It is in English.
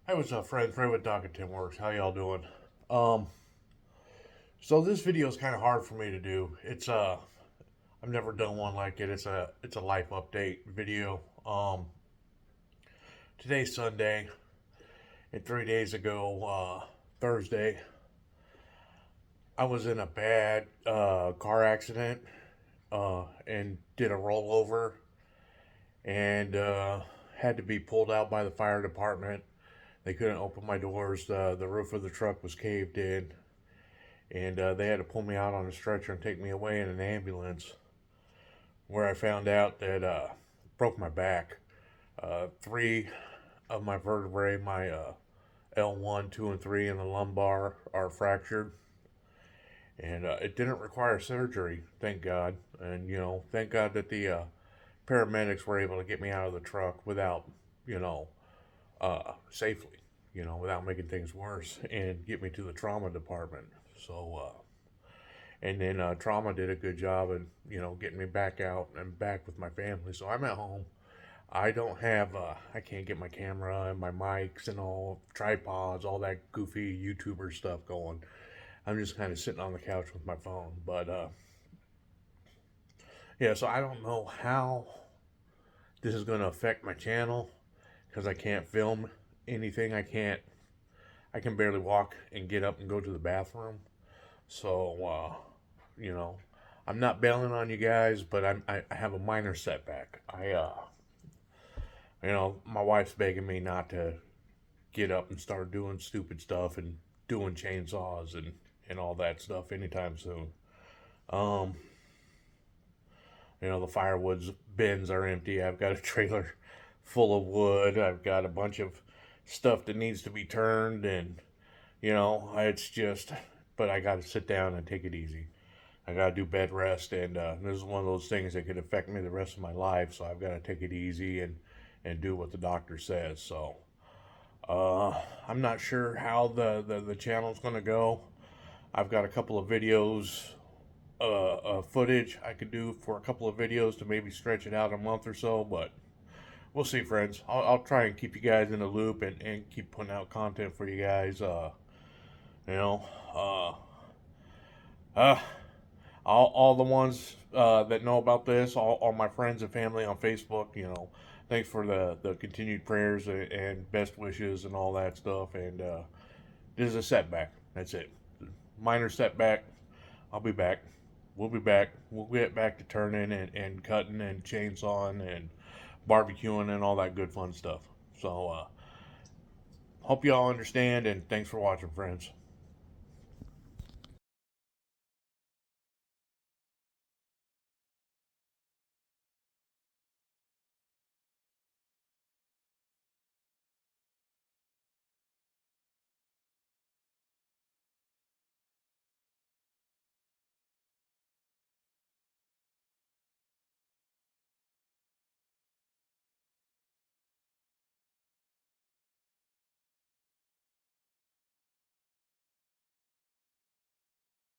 Hi, what's up, friends? Ray with Doc and Tim Works. How y'all doing? Um, so this video is kind of hard for me to do. I've never done one like it. It's a life update video. Today's Sunday, and 3 days ago, Thursday, I was in a bad car accident and did a rollover and had to be pulled out by the fire department. They couldn't open my doors. The roof of the truck was caved in, and they had to pull me out on a stretcher and take me away in an ambulance, where I found out that broke my back. Three of my vertebrae, my L1, 2, and 3 in the lumbar, are fractured, and it didn't require surgery, thank God. And thank God that the paramedics were able to get me out of the truck without, safely, without making things worse, and get me to the trauma department. And then trauma did a good job in getting me back out and back with my family. So I'm at home. I don't have I can't get my camera and my mics and all tripods, all that goofy YouTuber stuff going. I'm just kind of sitting on the couch with my phone. But yeah, so I don't know how this is going to affect my channel because I can't film anything. I can barely walk and get up and go to the bathroom. So, you know, I'm not bailing on you guys, but I have a minor setback. My wife's begging me not to get up and start doing stupid stuff and doing chainsaws and all that stuff anytime soon. Um, the firewood bins are empty. I've got a trailer full of wood. I've got a bunch of stuff that needs to be turned, and it's just. But I got to sit down and take it easy. I got to do bed rest, and this is one of those things that could affect me the rest of my life. So I've got to take it easy and do what the doctor says. So I'm not sure how the channel's going to go. I've got a couple of videos, footage I could do for a couple of videos to maybe stretch it out a month or so, but we'll see, friends. I'll try and keep you guys in the loop and keep putting out content for you guys. You know, uh, uh, all the ones that know about this, all my friends and family on Facebook, thanks for the continued prayers and best wishes and all that stuff. And this is a setback. That's it. Minor setback. I'll be back. We'll be back. We'll get back to turning and cutting and chainsawing and barbecuing and all that good fun stuff. So, hope you all understand, and thanks for watching, friends.